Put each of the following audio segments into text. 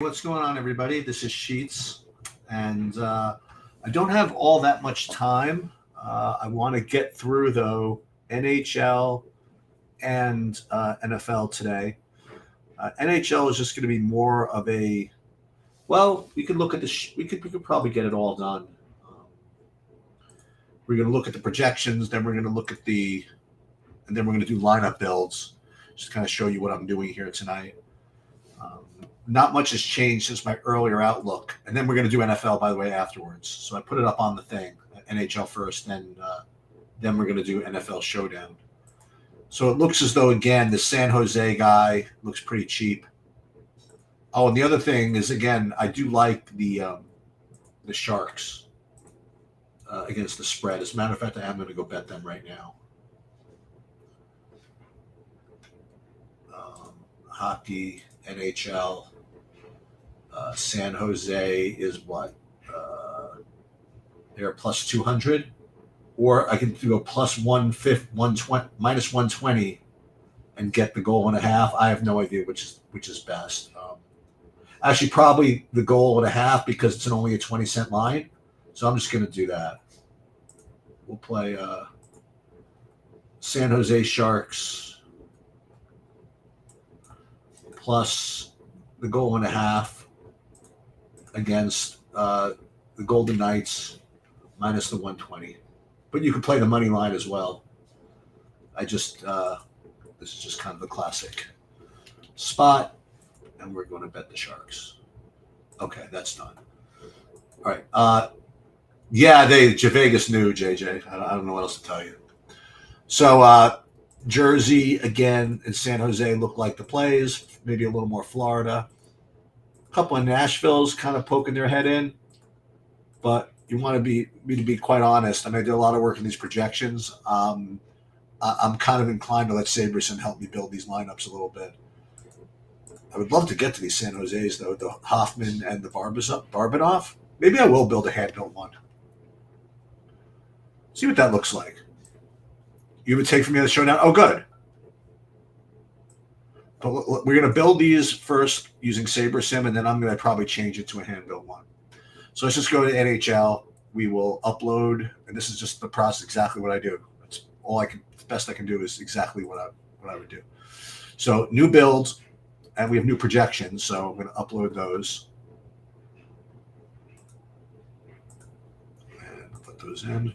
What's going on, everybody? This is Sheets, and I don't have all that much time. I want to get through, though, NHL and NFL today. NHL is just going to be more of a we could look at we could probably get it all done. Um, we're going to look at the projections, then we're going to look at and then we're going to do lineup builds. Just kind of show you what I'm doing here tonight. Not much has changed since my earlier outlook. And then we're going to do NFL, by the way, afterwards. So I put it up on the thing, NHL first, then we're going to do NFL Showdown. So it looks as though, again, the San Jose guy looks pretty cheap. Oh, and the other thing is, again, I do like the Sharks against the spread. As a matter of fact, I am going to go bet them right now. Hockey, NHL. San Jose is what? They're plus 200. Or I can do a plus 120, minus 120 and get the goal and a half. I have no idea which is best. Actually, probably the goal and a half because it's only a 20-cent line. So I'm just going to do that. We'll play San Jose Sharks plus the goal and a half against the Golden Knights minus the 120. But you can play the money line as well. This is just kind of a classic spot, and we're going to bet the Sharks. Okay, that's done. All right. Vegas knew, JJ. I don't know what else to tell you. So Jersey, again, and San Jose look like the plays, maybe a little more Florida. A couple of Nashville's kind of poking their head in, but you want me to be quite honest. I mean, I did a lot of work in these projections. I'm kind of inclined to let Saberson help me build these lineups a little bit. I would love to get to these San Jose's, though, the Hoffman and the Barbanoff. Maybe I will build a hand-built one. See what that looks like. You would take from me the showdown? Oh, good. But we're going to build these first using SaberSim, and then I'm going to probably change it to a hand-built one. So let's just go to NHL. We will upload, and this is just the process, exactly what I do. That's all I can. The best I can do is exactly what I would do. So new builds, and we have new projections. So I'm going to upload those and put those in.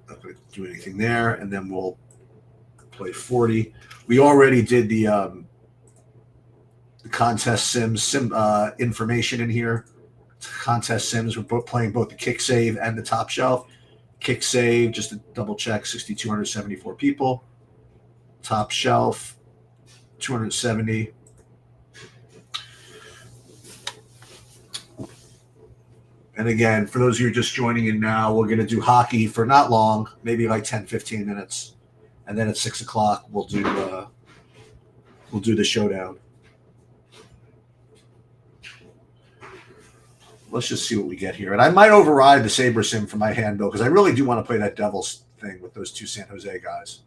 Not going to do anything there, and then we'll play 40. We already did the contest sims information in here. Contest sims, we're playing both the kick save and the top shelf. Kick save, just to double check, 6,274 people. Top shelf, 270. And again, for those of you just joining in now, we're going to do hockey for not long, maybe like 10, 15 minutes. And then at 6 o'clock, we'll do the showdown. Let's just see what we get here. And I might override the SaberSim for my hand build because I really do want to play that Devils thing with those two San Jose guys.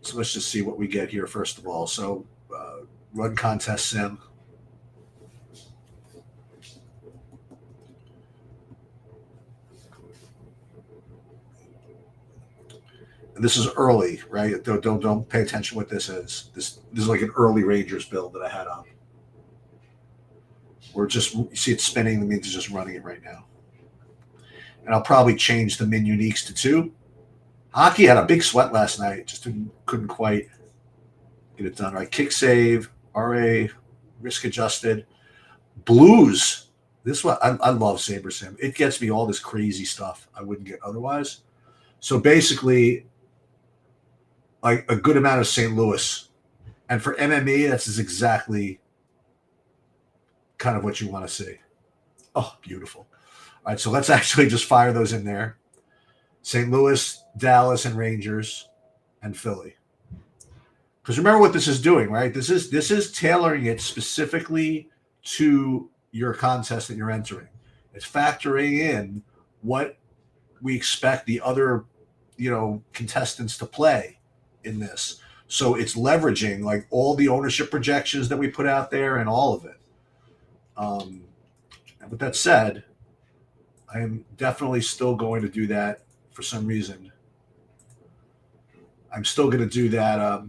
So let's just see what we get here first of all. So run contest sim. And this is early, right? Don't pay attention what this is. This is like an early Rangers build that I had on. We're just, you see it spinning, that means it's just running it right now. And I'll probably change the min uniques to 2. Hockey had a big sweat last night, just couldn't quite get it done right. Kick save, RA, risk adjusted. Blues, this one, I love SaberSim. It gets me all this crazy stuff I wouldn't get otherwise. So basically, like a good amount of St. Louis. And for MME, that's exactly kind of what you want to see. Oh, beautiful. All right, so let's actually just fire those in there. St. Louis, Dallas, and Rangers, and Philly. Because remember what this is doing, right? This is tailoring it specifically to your contest that you're entering. It's factoring in what we expect the other, contestants to play in this. So it's leveraging like all the ownership projections that we put out there and all of it. And with that said, I am definitely still going to do that for some reason. I'm still going to do that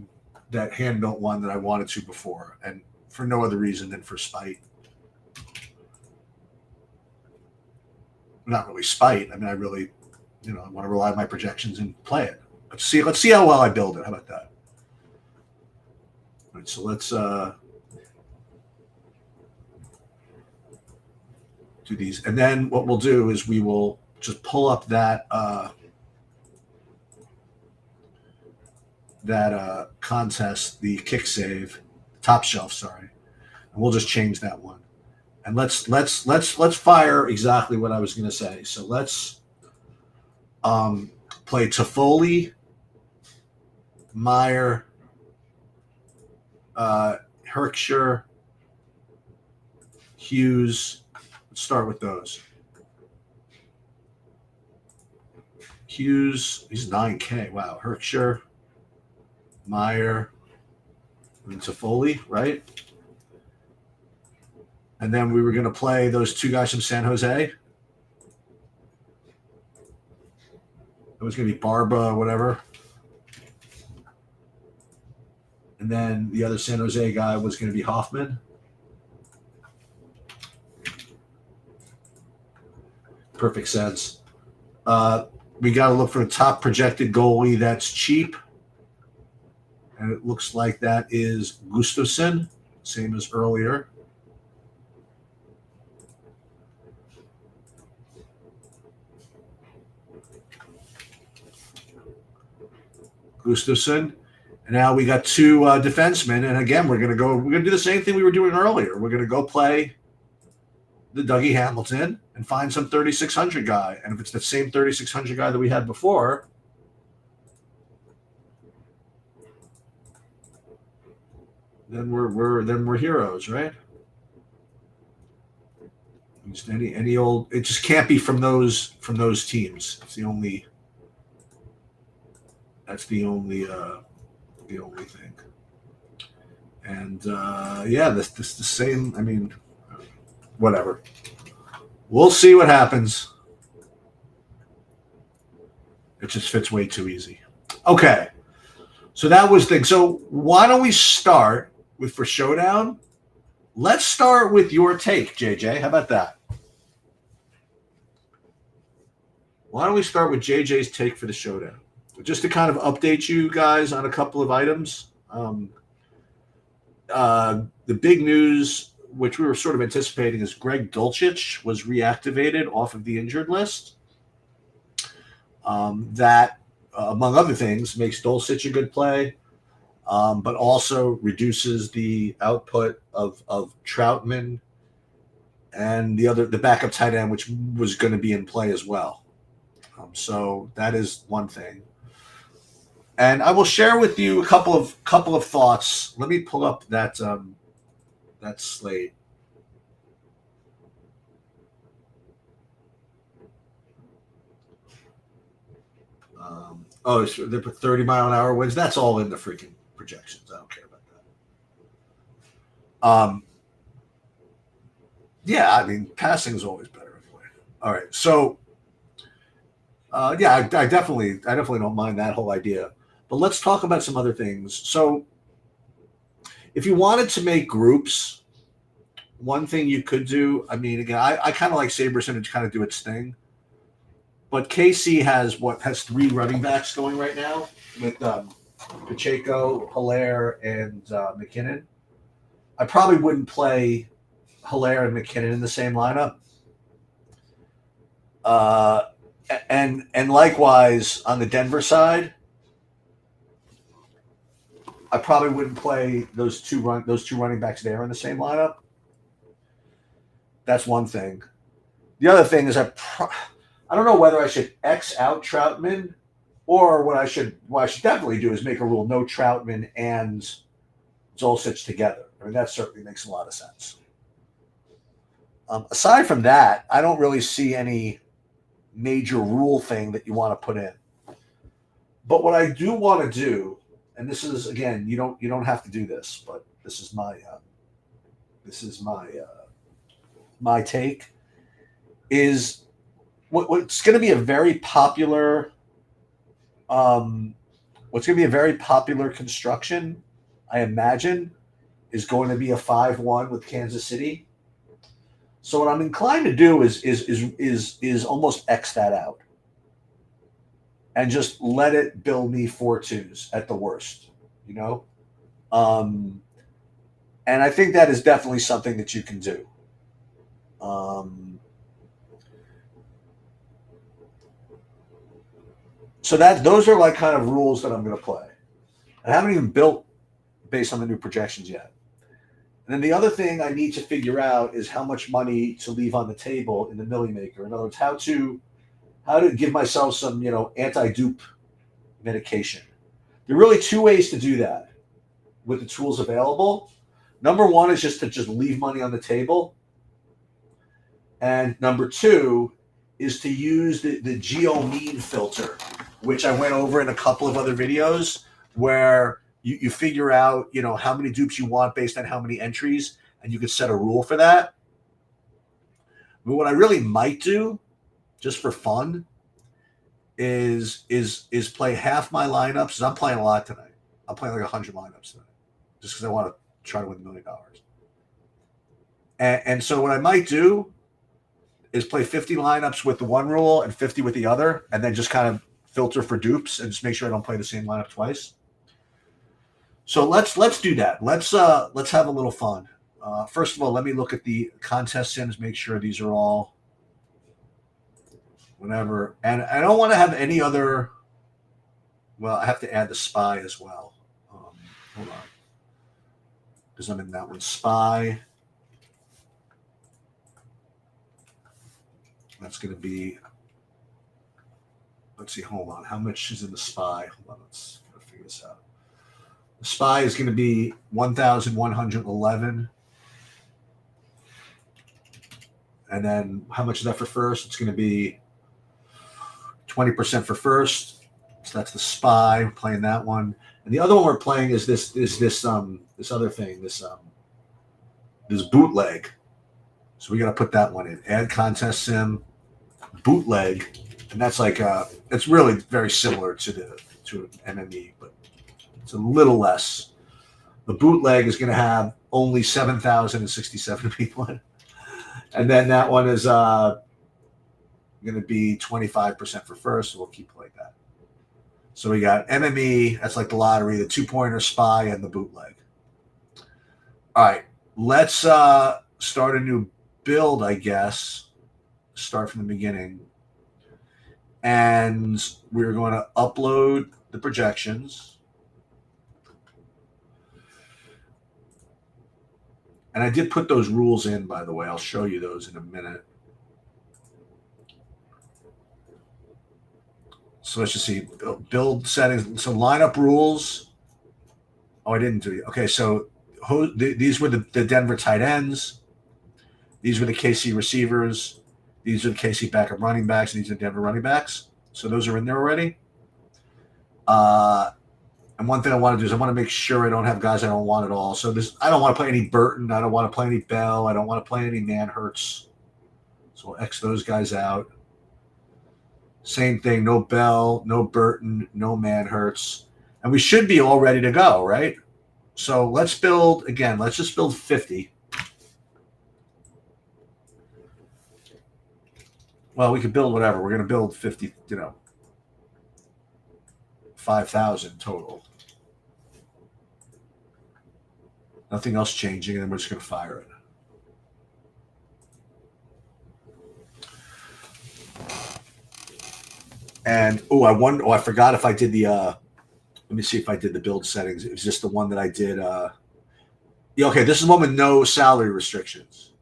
hand built one that I wanted to before, and for no other reason than for spite. Not really spite. I mean, I really, I want to rely on my projections and play it. Let's see how well I build it. How about that? All right, so let's do these, and then what we'll do is we will just pull up that contest, the kick save, top shelf. Sorry, and we'll just change that one. And let's fire exactly what I was going to say. So let's play Toffoli, Meyer, Herkshire, Hughes. Let's start with those. Hughes, he's 9K. Wow. Herkshire, Meyer, and Toffoli, right? And then we were going to play those two guys from San Jose. It was going to be Barba, whatever. And then the other San Jose guy was going to be Hoffman. Perfect sense. We got to look for a top projected goalie that's cheap. And it looks like that is Gustafsson, same as earlier. Gustafsson. And now we got two defensemen. And again, we're going to do the same thing we were doing earlier. We're going to go play the Dougie Hamilton and find some 3,600 guy. And if it's the same 3,600 guy that we had before, then we're heroes, right? Just any old, it just can't be from those teams. It's the only. That's the only thing. And yeah, this the same. I mean, whatever. We'll see what happens. It just fits way too easy. Okay, so that was the thing. So why don't we start with for Showdown? Let's start with your take, JJ. How about that? Why don't we start with JJ's take for the Showdown? Just to kind of update you guys on a couple of items. The big news, which we were sort of anticipating, is Greg Dulcich was reactivated off of the injured list. That, among other things, makes Dulcich a good play, but also reduces the output of Troutman and the backup tight end, which was going to be in play as well. So that is one thing. And I will share with you a couple of thoughts. Let me pull up that slate. They put 30-mile-an-hour winds. That's all in the freaking projections. I don't care about that. Yeah, I mean, passing is always better anyway. All right, so yeah, I definitely don't mind that whole idea. But let's talk about some other things. So if you wanted to make groups, one thing you could do, I mean, again, I kind of like Sabres to kind of do its thing. But KC has 3 running backs going right now with Pacheco, Hilaire, and McKinnon. I probably wouldn't play Hilaire and McKinnon in the same lineup. And likewise on the Denver side, I probably wouldn't play those two running backs there in the same lineup. That's one thing. The other thing is I don't know whether I should X out Troutman, or what I should definitely do is make a rule: no Troutman and Dulcich together. I mean, that certainly makes a lot of sense. Aside from that, I don't really see any major rule thing that you want to put in. But what I do want to do and this is again, you don't have to do this, but this is my take is what's going to be a very popular um, what's going to be a very popular construction, I imagine, is going to be a 5-1 with Kansas City. So what I'm inclined to do is almost X that out and just let it build me 4-2s at the worst, you know. Um, and I think that is definitely something that you can do. Um, so that those are like kind of rules that I'm going to play. I haven't even built based on the new projections yet. And then the other thing I need to figure out is how much money to leave on the table in the Millie Maker. In other words, how to give myself some anti-dupe medication. There are really two ways to do that with the tools available. Number one is just to just leave money on the table, and number two is to use the GeoMean filter, which I went over in a couple of other videos, where you figure out how many dupes you want based on how many entries, and you can set a rule for that. But what I really might do, just for fun, is play half my lineups. 'Cause I'm playing a lot tonight. I'm playing like 100 lineups tonight, just because I want to try to win $1 million. And so what I might do is play 50 lineups with the one rule and 50 with the other, and then just kind of filter for dupes and just make sure I don't play the same lineup twice. So let's do that. Let's have a little fun. First of all, let me look at the contest sims, make sure these are all whatever. And I don't want to have any other. Well, I have to add the spy as well. Hold on, because I'm in that one. Spy. That's going to be. Let's see. Hold on. How much is in the spy? Hold on. Let's figure this out. The spy is going to be 1,111. And then how much is that for first? It's going to be 20% for first. So that's the spy. We're playing that one. And the other one we're playing is this other thing, this bootleg. So we got to put that one in. Add contest sim, bootleg, and that's like it's really very similar to MME, but it's a little less. The bootleg is going to have only 7,067 people in it. And then that one is going to be 25% for first, so we'll keep it like that. So we got MME, that's like the lottery, the 2-pointer, spy, and the bootleg. All right, let's start a new build, I guess. Start from the beginning. And we're going to upload the projections. And I did put those rules in, by the way. I'll show you those in a minute. So let's just see. Build settings. So lineup rules. Oh, I didn't do it. Okay, so these were the Denver tight ends. These were the KC receivers. These are the KC backup running backs. And these are Denver running backs. So those are in there already. And one thing I want to do is I want to make sure I don't have guys I don't want at all. So I don't want to play any Burton. I don't want to play any Bell. I don't want to play any Manhurts. So we'll X those guys out. Same thing. No Bell, no Burton, no Manhurts. And we should be all ready to go, right? So let's build, again, let's just build 50. Well, we could build whatever. We're going to build 50, 5,000 total. Nothing else changing, and then we're just going to fire it. And I forgot if I did the. Let me see if I did the build settings. It was just the one that I did. Okay, this is the one with no salary restrictions.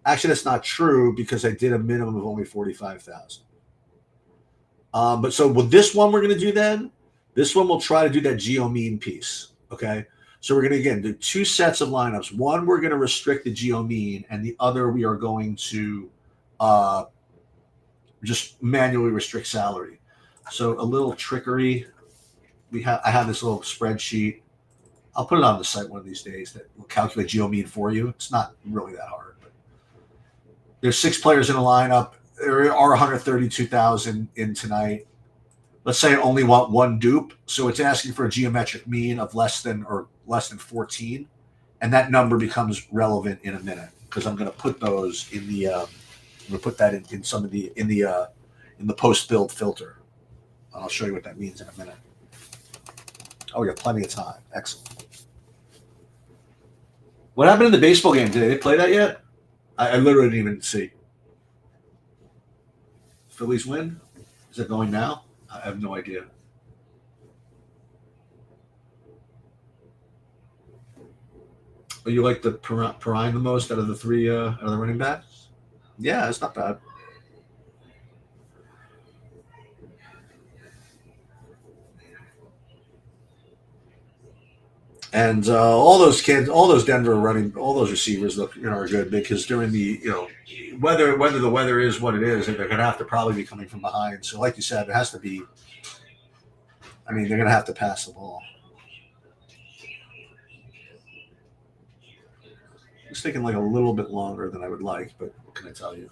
Actually, that's not true because I did a minimum of only 45,000. But so with this one, we're going to do then. This one we'll try to do that GeoMean piece. Okay. So we're going to, again, do 2 sets of lineups. One, we're going to restrict the GeoMean, and the other, we are going to just manually restrict salary. So a little trickery. I have this little spreadsheet. I'll put it on the site one of these days that will calculate geo mean for you. It's not really that hard. But there's 6 players in a lineup. There are 132,000 in tonight. Let's say I only want one dupe, so it's asking for a geometric mean of less than 14, and that number becomes relevant in a minute because I'm going to put those in the. I'm going to put that in some of the in the post build filter. I'll show you what that means in a minute. Oh, we got plenty of time. Excellent. What happened in the baseball game? Did they play that yet? I literally didn't even see. Phillies win? Is it going now? I have no idea. But you like the Perrine the most out of the 3 out of the running backs? Yeah, it's not bad. And all those kids, all those Denver running, all those receivers look are good because during the whether the weather is what it is, they're going to have to probably be coming from behind. So, like you said, it has to be. I mean, they're going to have to pass the ball. It's taking like a little bit longer than I would like, but what can I tell you?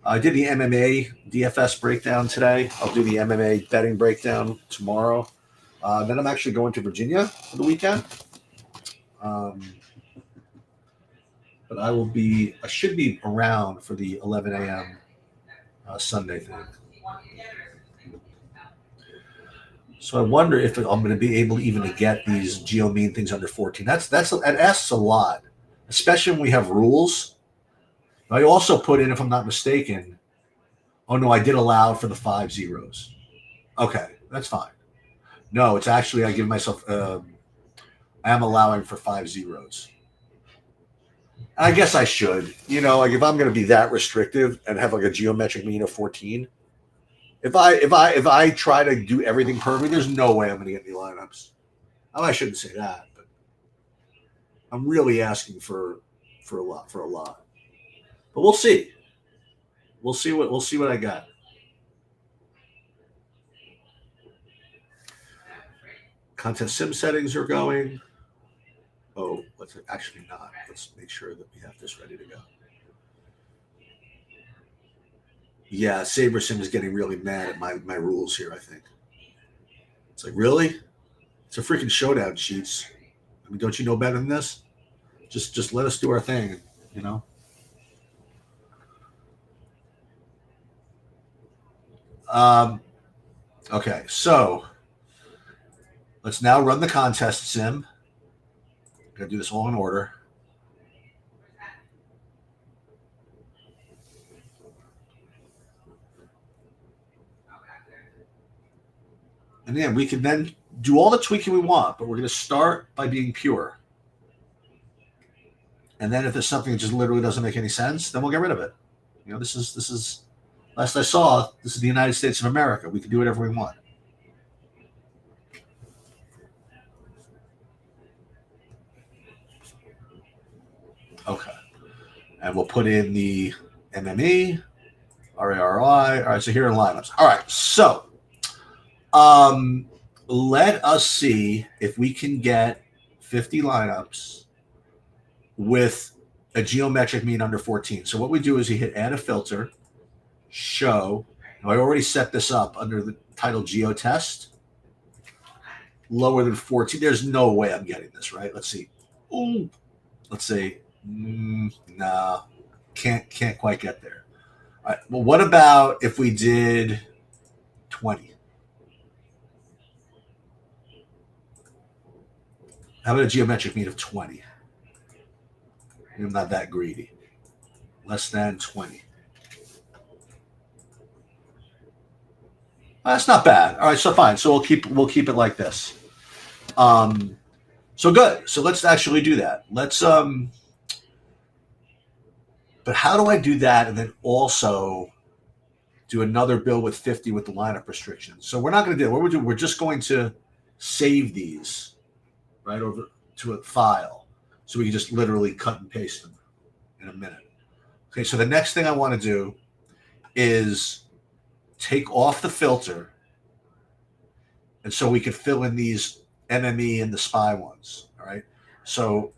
I did the MMA DFS breakdown today. I'll do the MMA betting breakdown tomorrow. Then I'm actually going to Virginia for the weekend. But I should be around for the 11 a.m. Sunday thing. So I wonder if I'm going to be able even to get these geo mean things under 14. That asks a lot, especially when we have rules. I also put in, if I'm not mistaken, oh no, I did allow for the 5 zeros. Okay, that's fine. No, it's actually I give myself. I am allowing for 5 zeros. I guess I should. Like if I'm going to be that restrictive and have like a geometric mean of 14, if I try to do everything perfect, there's no way I'm going to get any lineups. I shouldn't say that, but I'm really asking for a lot. But we'll see. We'll see what I got. Content sim settings are going. Oh, let's actually not. Let's make sure that we have this ready to go. Yeah, SaberSim is getting really mad at my rules here, I think. It's like, really? It's a freaking showdown, Sheets. I mean, don't you know better than this? Just let us do our thing, Okay, so let's now run the contest sim. Gotta do this all in order. And then we can then do all the tweaking we want, but we're going to start by being pure. And then if there's something that just literally doesn't make any sense, then we'll get rid of it. This is last I saw, this is the United States of America. We can do whatever we want. Okay. And we'll put in the MME, RARI. All right, so here are lineups. All right, so let us see if we can get 50 lineups with a geometric mean under 14. So what we do is you hit add a filter, show. Now I already set this up under the title geo test. Lower than 14. There's no way I'm getting this, right? Let's see. Ooh. Let's see. Nah. Can't quite get there. All right. Well, what about if we did 20? How about a geometric mean of 20? I'm not that greedy. Less than 20. That's not bad. All right, so fine. So we'll keep it like this. So good. So let's actually do that. Let's but how do I do that and then also do another build with 50 with the lineup restrictions? So we're not going to do it. What we're doing, we're just going to save these right over to a file. So we can just literally cut and paste them in a minute. Okay, so the next thing I want to do is take off the filter and so we could fill in these MME and the spy ones. All right, so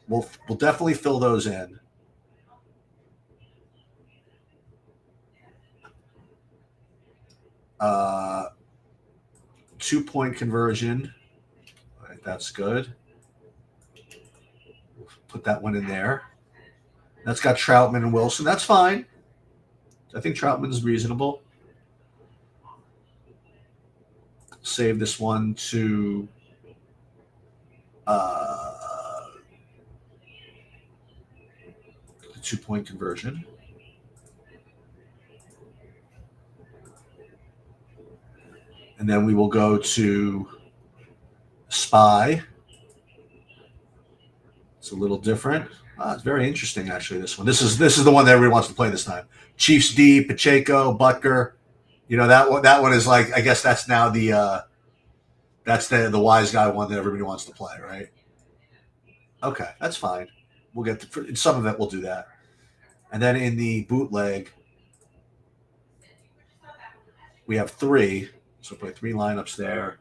we'll definitely fill those in. Uh, 2-point conversion. All right, that's good. Put that one in there. That's got Troutman and Wilson. That's fine. I think Troutman's reasonable. Save this one to the 2-point conversion. And then we will go to spy. It's a little different. It's very interesting, actually. This one. This is the one that everybody wants to play this time. Chiefs D, Pacheco, Butker. You know that one is like, I guess that's now that's the wise guy one that everybody wants to play, right? Okay, that's fine. We'll get in some of it. We'll do that, and then in the bootleg, we have 3. So play 3 lineups there,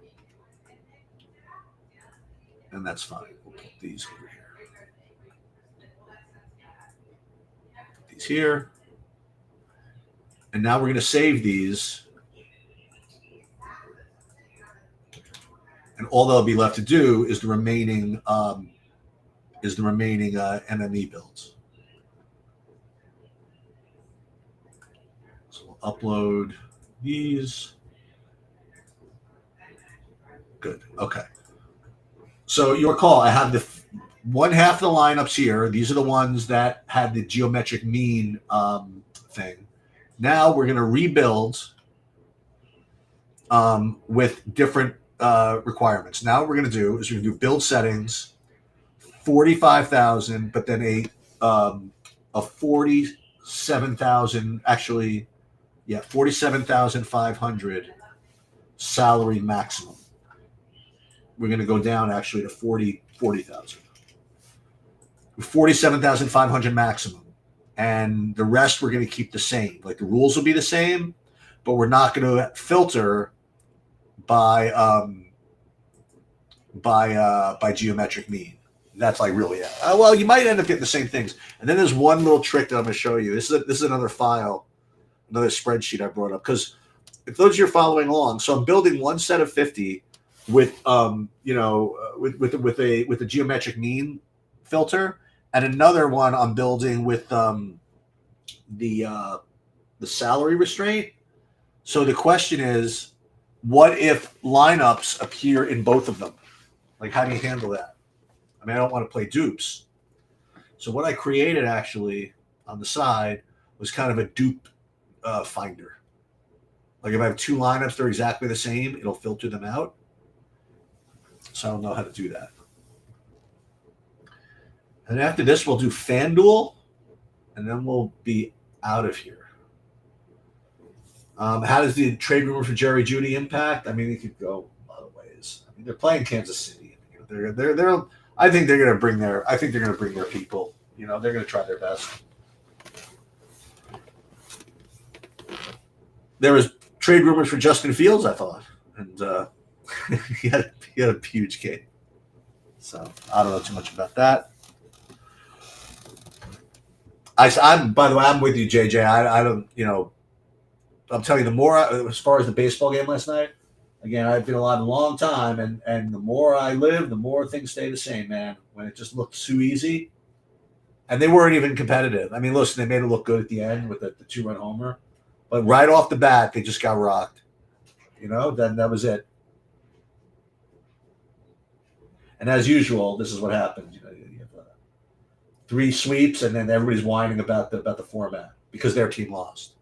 and that's fine. We'll put these over here. Put these here, and now we're going to save these. And all that'll be left to do is the remaining MME builds. So we'll upload these. Good. Okay. So you recall I have the one half of the lineups here. These are the ones that had the geometric mean thing. Now we're going to rebuild with different requirements. Now what we're going to do is we're going to do build settings, 45,000, but then a 47,000, actually, 47,500 salary maximum. We're going to go down actually to 40,000. 47,500 maximum. And the rest we're going to keep the same. Like the rules will be the same, but we're not going to filter by geometric mean. That's like really it. Well, you might end up getting the same things. And then there's one little trick that I'm going to show you. This is another file, another spreadsheet I brought up, because if those of you are following along, so I'm building one set of 50 with with a geometric mean filter, and another one I'm building with the salary restraint. So the question is, what if lineups appear in both of them? Like, how do you handle that? I mean, I don't want to play dupes. So what I created actually on the side was kind of a dupe finder. Like if I have 2 lineups, they're exactly the same, it'll filter them out. So I don't know how to do that. And after this, we'll do FanDuel, and then we'll be out of here. How does the trade rumor for Jerry Jeudy impact? I mean, it could go a lot of ways. I mean, they're playing Kansas City. They're I think they're going to bring their people. You know, they're going to try their best. There was trade rumors for Justin Fields, I thought, and he had a huge game. So I don't know too much about that. I'm by the way, I'm with you, JJ. I don't, I'm telling you, the more as far as the baseball game last night. Again, I've been alive a long time, and the more I live, the more things stay the same, man. When it just looked too easy, and they weren't even competitive. I mean, listen, they made it look good at the end with the 2-run homer, but right off the bat, they just got rocked. Then that was it. And as usual, this is what happens. You have 3 sweeps, and then everybody's whining about the format because their team lost.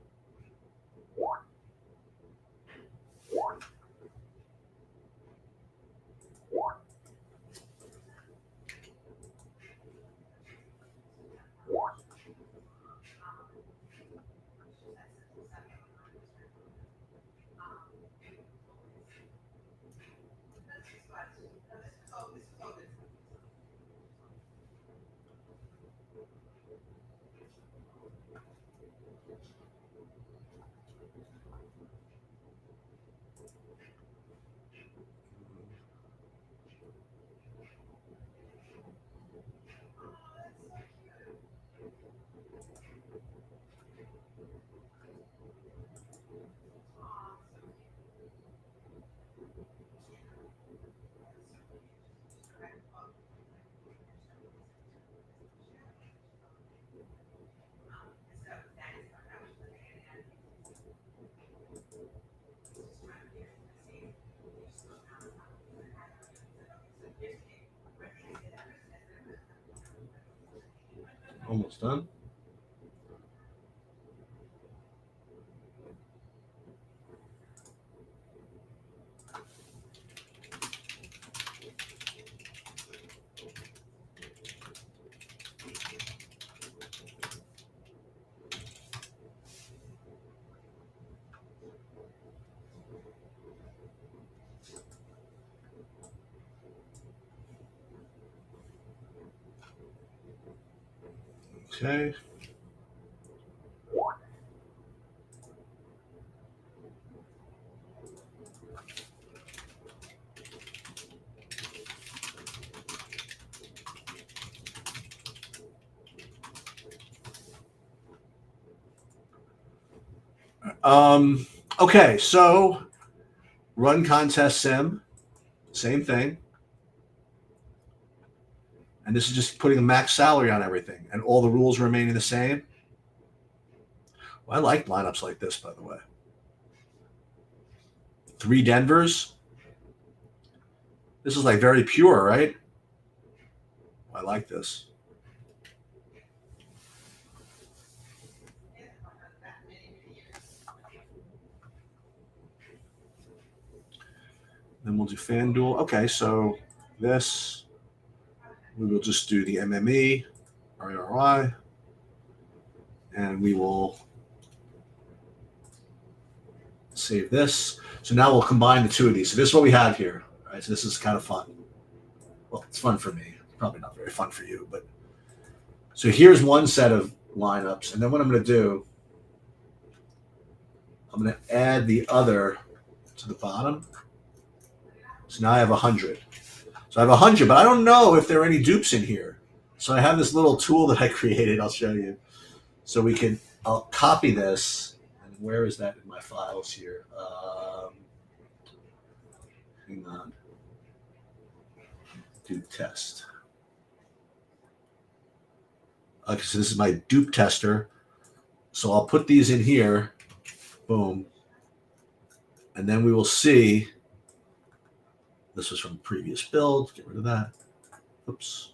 Almost done. Okay. Okay, so run contest sim, same thing. And this is just putting a max salary on everything, and all the rules remaining the same. Well, I like lineups like this, by the way. 3 Denvers. This is like very pure, right? I like this. Then we'll do FanDuel. Okay, so this, we will just do the MME, RRI, and we will save this. So now we'll combine the two of these. So this is what we have here. All right, so this is kind of fun. Well, it's fun for me. It's probably not very fun for you, but so here's one set of lineups, and then what I'm going to do, I'm going to add the other to the bottom. So now I have 100. So I have 100, but I don't know if there are any dupes in here. So I have this little tool that I created. I'll show you. So I'll copy this. And where is that in my files here? Hang on. Dupe test. Okay, so this is my dupe tester. So I'll put these in here. Boom. And then we will see. This was from the previous build. Get rid of that. Oops.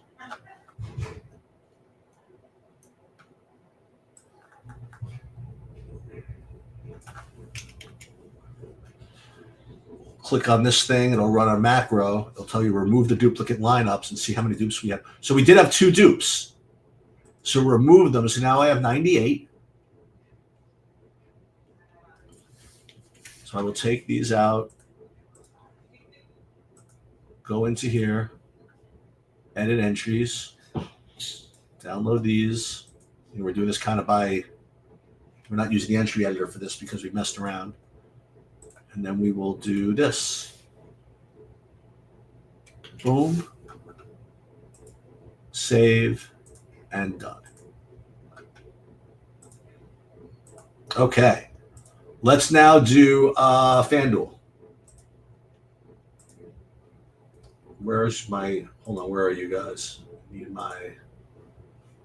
Click on this thing. It'll run a macro. It'll tell you remove the duplicate lineups and see how many dupes we have. So we did have 2 dupes. So remove them. So now I have 98. So I will take these out. Go into here. Edit entries. Download these. And we're doing this kind of we're not using the entry editor for this because we messed around. And then we will do this. Boom. Save. And done. Okay. Let's now do FanDuel. Hold on, where are you guys? I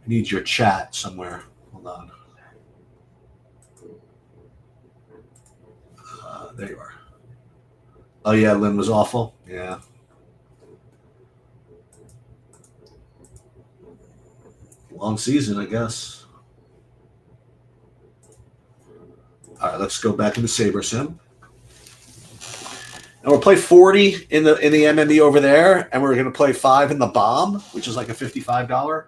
need your chat somewhere. Hold on. There you are. Oh yeah, Lynn was awful. Yeah. Long season, I guess. All right, let's go back into SaberSim. And we'll play 40 in the MME over there, and we're going to play 5 in the bomb, which is like a $55.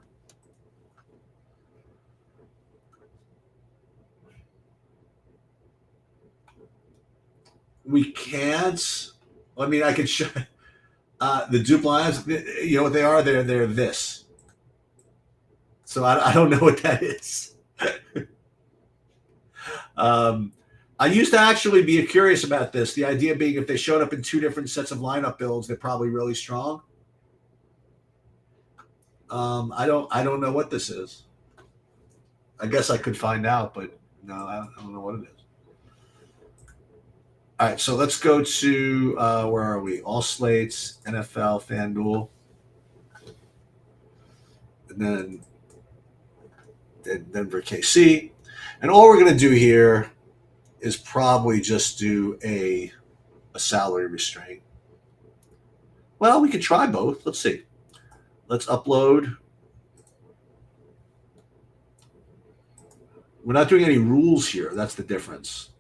We can't. I mean, I could show the dupe lines. You know what they are? They're this. So I don't know what that is. I used to actually be curious about this. The idea being if they showed up in 2 different sets of lineup builds, they're probably really strong. I don't know what this is. I guess I could find out, but no, I don't know what it is. All right, so let's go to where are we? All slates, NFL, FanDuel, and then Denver, KC, and all we're going to do here is probably just do a salary restraint. Well, we could try both. Let's see. Let's upload. We're not doing any rules here. That's the difference.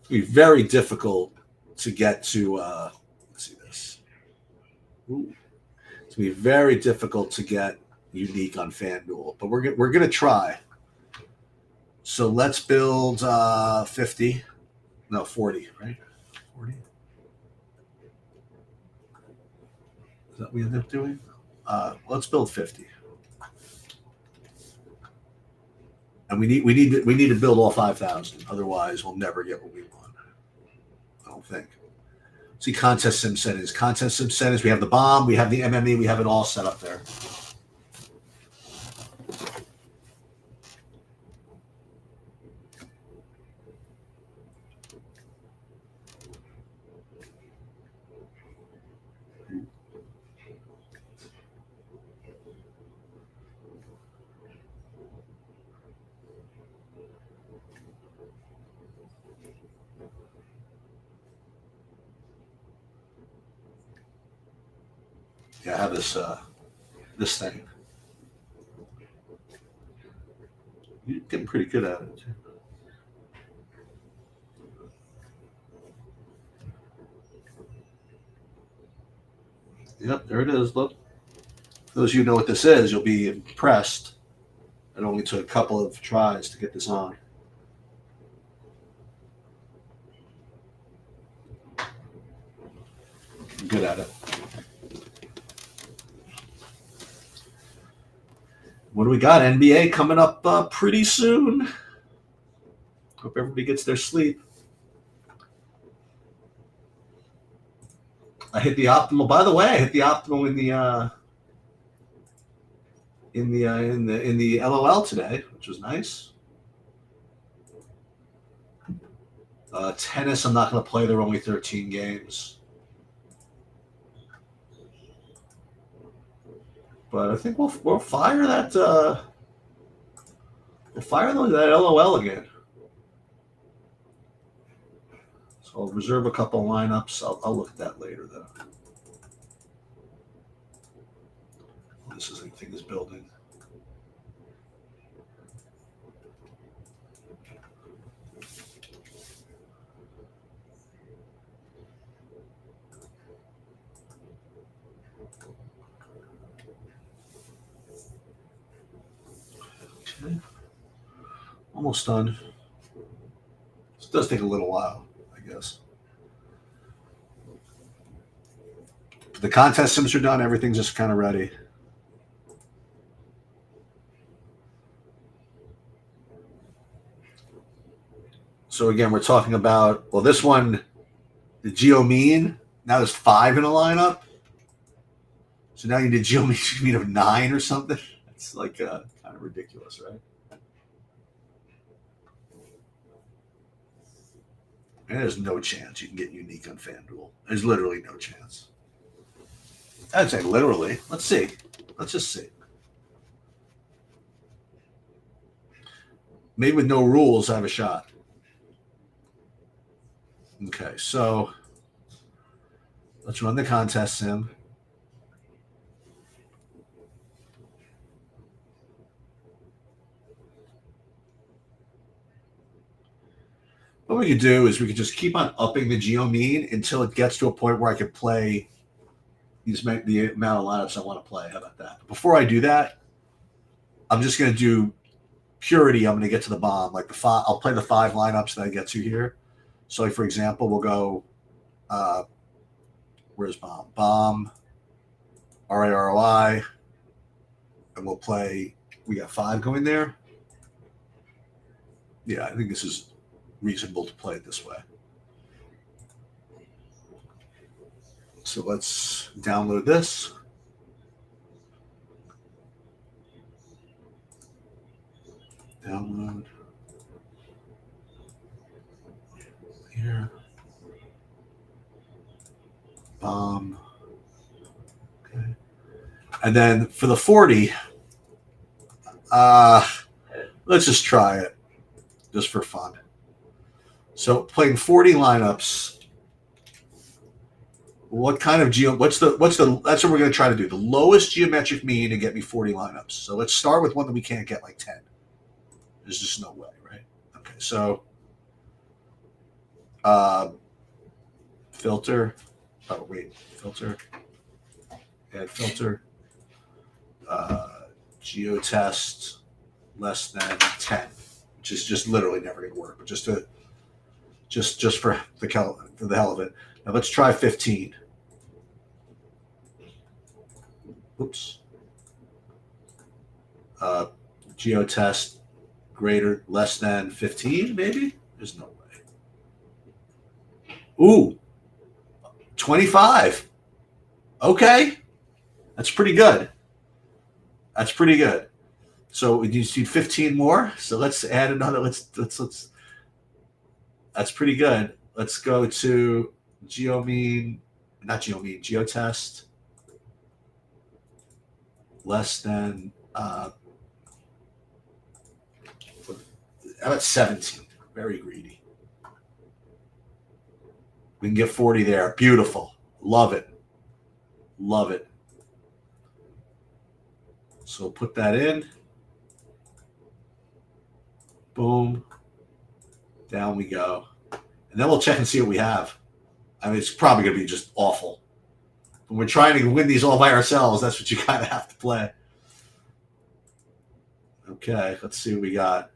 It's going to be very difficult to get to. Let's see this. Ooh. It's going to be very difficult to get unique on FanDuel, but we're going to try. So let's build 50. No, 40, right? 40. Is that what we end up doing? Let's build 50. And we need to build all 5,000. Otherwise, we'll never get what we want. I don't think. See, contest sim settings. Contest sim settings. We have the bomb. We have the MME. We have it all set up there. Yeah, I have this thing. You're getting pretty good at it. Yep, there it is. Look. For those of you who know what this is, you'll be impressed. It only took a couple of tries to get this on. I'm good at it. What do we got? NBA coming up pretty soon. Hope everybody gets their sleep. I hit the optimal. By the way, I hit the optimal in the LOL today, which was nice. Tennis, I'm not going to play. There are only 13 games. But I think we'll fire that. We'll fire that LOL again. So I'll reserve a couple lineups. I'll look at that later, though. This thing is building. Okay. Almost done. This does take a little while, I guess. But the contest sims are done. Everything's just kind of ready. So again, we're talking about, well, this one, the Geo mean, now there's 5 in a lineup. So now you need a Geo mean of 9 or something. It's like kind of ridiculous, right? And there's no chance you can get unique on FanDuel. There's literally no chance. I'd say literally. Let's see. Let's just see. Maybe with no rules, I have a shot. Okay, so let's run the contest sim. What we could do is we could just keep on upping the Geo mean until it gets to a point where I could play the amount of lineups I want to play. How about that? Before I do that, I'm just going to do purity. I'm going to get to the bomb. Like I'll play the 5 lineups that I get to here. So, like for example, we'll go. Where's bomb? Bomb, RIROI, and we'll play. We got 5 going there. Yeah, I think this is reasonable to play it this way. So let's download this. Download. Here. Bomb. Okay. And then for the 40, let's just try it just for fun. So playing 40 lineups. What kind of what's the that's what we're going to try to do. The lowest geometric mean and get me 40 lineups. So let's start with one that we can't get like 10. There's just no way, right? Okay, so filter. Oh wait, filter. Add filter. Geotest less than 10, which is just literally never going to work. But just for the hell of it. Now let's try 15. Oops. Geotest less than 15, maybe? There's no way. Ooh, 25. Okay. That's pretty good. That's pretty good. So we need 15 more. So let's add another. Let's. That's pretty good. Let's go to geotest less than about 17. Very greedy. We can get 40 there. Beautiful. Love it. Love it. So put that in. Boom. Down we go. And then we'll check and see what we have. I mean, it's probably going to be just awful. When we're trying to win these all by ourselves, that's what you kind of have to play. Okay, let's see what we got.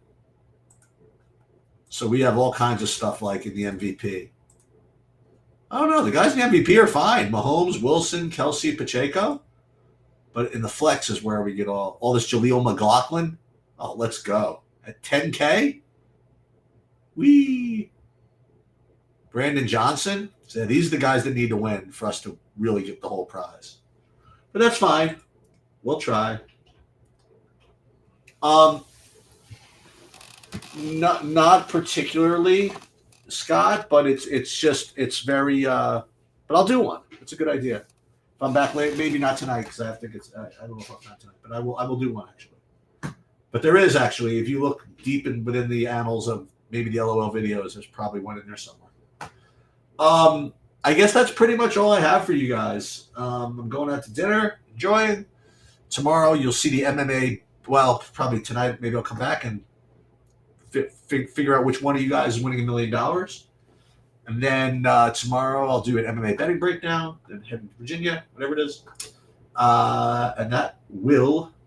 So we have all kinds of stuff like in the MVP. I don't know. The guys in the MVP are fine. Mahomes, Wilson, Kelsey, Pacheco. But in the flex is where we get all this Jaleel McLaughlin. Oh, let's go. At 10K? Wee. Brandon Johnson. So these are the guys that need to win for us to really get the whole prize. But that's fine. We'll try. Not particularly, Scott, but it's very but I'll do one. It's a good idea. If I'm back late, maybe not tonight because I have to get I don't know if I'm not tonight, but I will do one actually. But there is actually, if you look deep within the annals of maybe the LOL videos, there's probably one in there somewhere. I guess that's pretty much all I have for you guys. I'm going out to dinner, enjoying. Tomorrow you'll see the MMA. Well, probably tonight. Maybe I'll come back and figure out which one of you guys is winning $1 million. And then tomorrow I'll do an MMA betting breakdown. Then head to Virginia, whatever it is. And that will